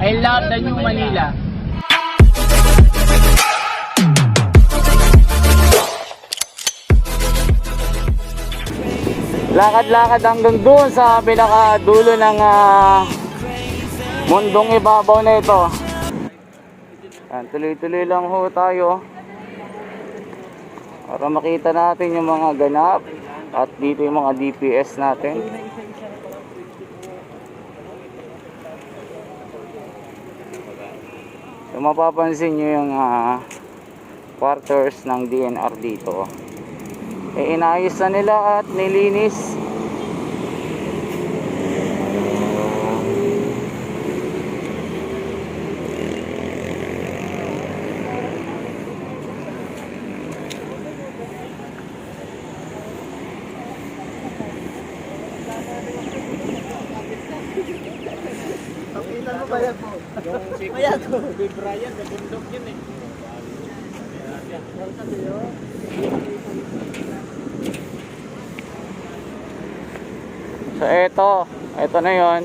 I love the New Manila. Lakad-lakad hanggang doon sa pinakadulo ng mundong ibabaw na ito. Tuloy-tuloy lang ho tayo para makita natin yung mga ganap at dito yung mga DPS natin. So mapapansin nyo yung quarters ng DNR dito. Inayos na nila at nilinis. Pakita mo bayag mo. Bayag mo. Kay Brian, sa bundok yun eh. So ito na yon.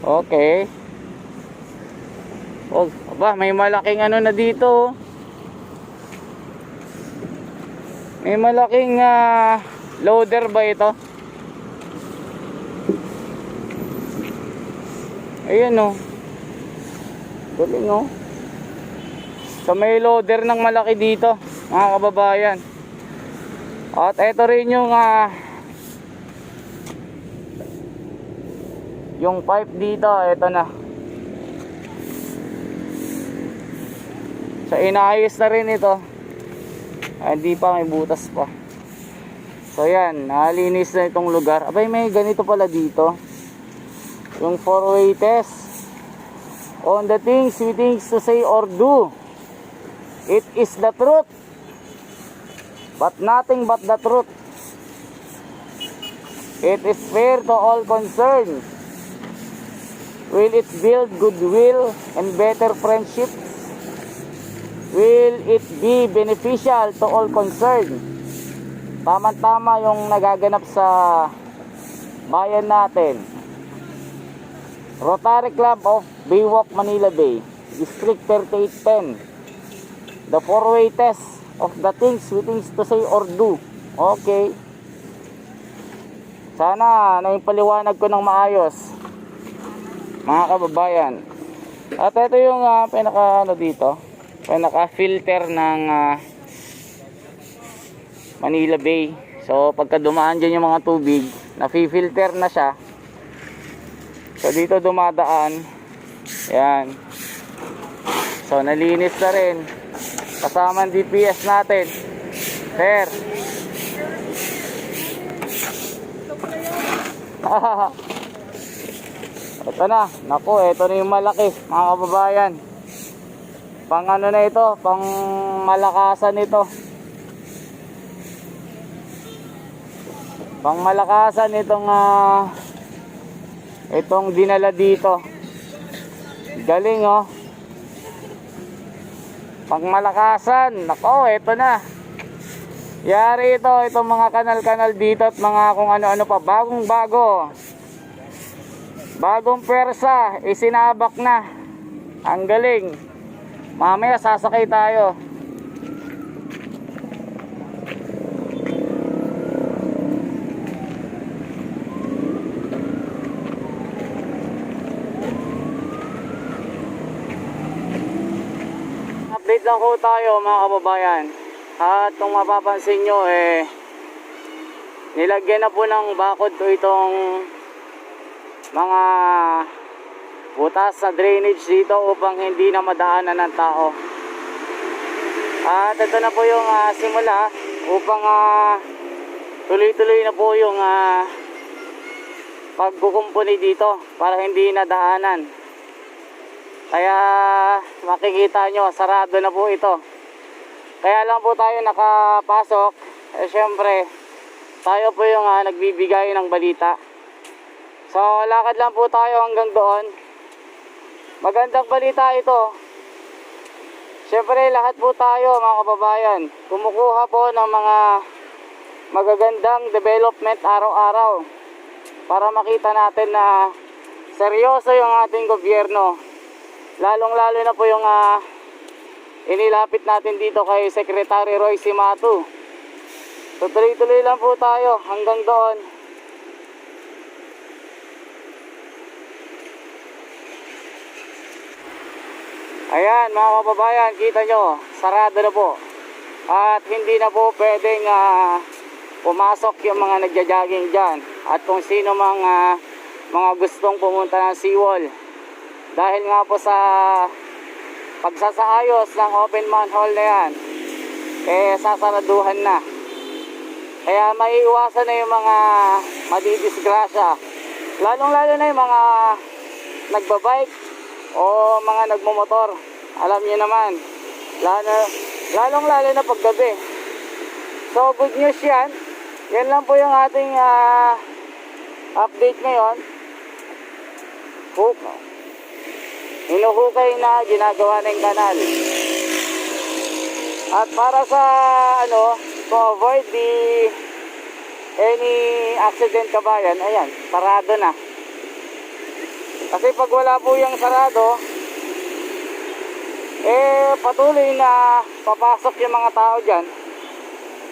Okay. Oh, aba, may malaking ano na dito. May malaking loader ba ito? Ayun oh. Galing oh. So may loader ng malaki dito, mga kababayan. At ito rin yung pipe dito, ito na. So inayos na rin ito. Hindi pa, may butas pa. So yan, nalinis na itong lugar. Abay, may ganito pala dito. Yung 4-way test. On the things we think to say or do, it is the truth, but nothing but the truth. It is fair to all concerned. Will it build goodwill and better friendship? Will it be beneficial to all concerned? Tama-tama yung nagaganap sa bayan natin. Rotary Club of Baywalk, Manila Bay, District 3810. The 4-way test of the things we think to say or do. Okay. Sana naipaliwanag ko ng maayos, mga kababayan. At ito yung pinaka dito, pinaka filter ng Manila Bay. So pagka dumaan dyan yung mga tubig, nafi-filter na siya. So dito dumadaan. Yan. So nalinis na rin. Kasama ang DPS natin. Sir. Ito na. Naku, ito na yung malaki, mga kababayan. Pang ano na ito, pang malakasan ito. Pang malakasan itong dinala dito. Galing oh. Pang malakasan. Nako, ito na. Yari ito, itong mga kanal-kanal dito at mga kung ano-ano pa, bagong bago. Bagong persa, isinabak na. Ang galing. Mamaya sasakay tayo. Update lang po tayo, mga kababayan. At kung mapapansin nyo, nilagyan na po ng bakod to itong mga butas sa drainage dito upang hindi na madaanan ng tao. At ito na po yung simula upang tuloy-tuloy na po yung pagkukumpuni dito para hindi nadaanan. Kaya makikita nyo, sarado na po ito. Kaya lang po tayo nakapasok. Syempre, tayo po yung nagbibigay ng balita. So, lakad lang po tayo hanggang doon. Magandang balita ito. Syempre, lahat po tayo, mga kababayan, kumukuha po ng mga magagandang development araw-araw para makita natin na seryoso yung ating gobyerno. Lalong-lalo na po yung inilapit natin dito kay Secretary Roy Cimatu. Tuloy-tuloy lang po tayo hanggang doon. Ayan mga kababayan, kita nyo, sarado na po. At hindi na po pwedeng pumasok yung mga nagja-jogging dyan. At kung sino mga gustong pumunta ng seawall. Dahil nga po sa pagsasaayos ng open manhole na yan, sasaraduhan na. Kaya maiiwasan na yung mga madidisgrasya. Lalong-lalo na yung mga nagbabike o mga nagmumotor. Alam niyo naman, lalong-lalo na paggabi. So good news yan. Yan lang po yung ating update ngayon. Hinuhukay na, ginagawa na yung kanal. At para sa to avoid any accident kabayan, ayan, sarado na. Kasi pag wala po yung sarado, patuloy na papasok yung mga tao dyan.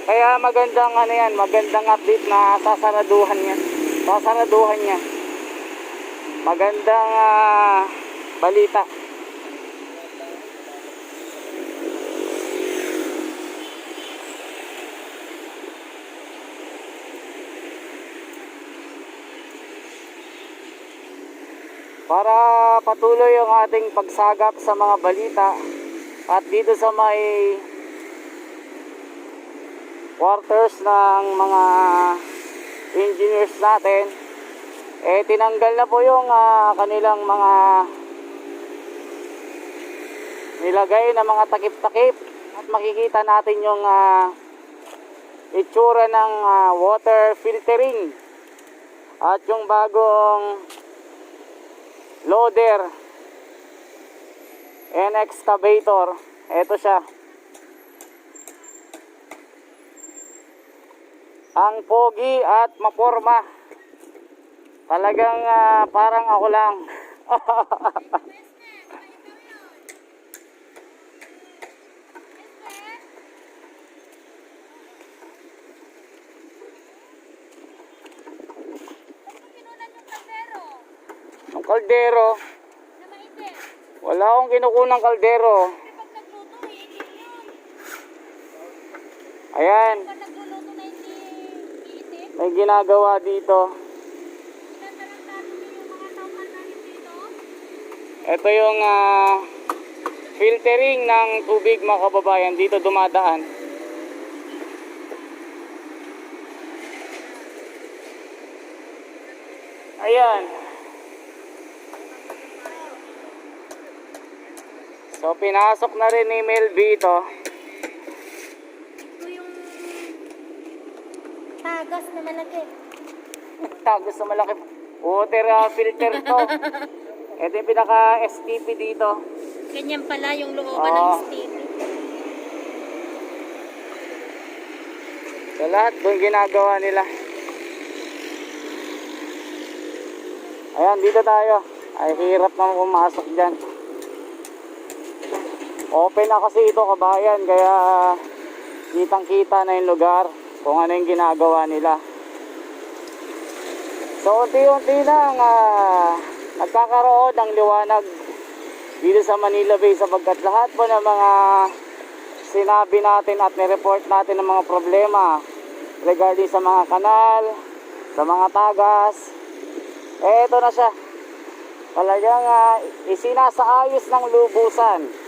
Kaya magandang magandang update na sasaraduhan niya. Magandang balita. Para patuloy yung ating pagsagap sa mga balita at dito sa may quarters ng mga engineers natin, tinanggal na po yung kanilang mga nilagay na mga takip-takip at makikita natin yung itsura ng water filtering at yung bagong loader and excavator. Ito siya. Ang pogi at maporma. Talagang parang ako lang. Ang kaldero. Wala akong kinukunang kaldero. Ayan. May ginagawa dito. Ito yung filtering ng tubig mga kababayan. Dito dumadaan. Ayan. So pinasok na rin ni Melby ito. Ito yung tagas na malaki. Tagas na malaki. Water filter to. Ito yung pinaka STP dito. Ganyan pala yung looban ng STP. So lahat doon ginagawa nila. Ayan, dito tayo. Ay hirap naman pumasok dyan. Open na kasi ito kabayan, kaya kitang kita na yung lugar kung ano yung ginagawa nila. So unti-unti lang nagkakaroon ng liwanag dito sa Manila Bay sapagkat lahat po ng mga sinabi natin at nireport natin ng mga problema regarding sa mga kanal, sa mga tagas, ito na siya. Talagang isinasaayos ng lubusan.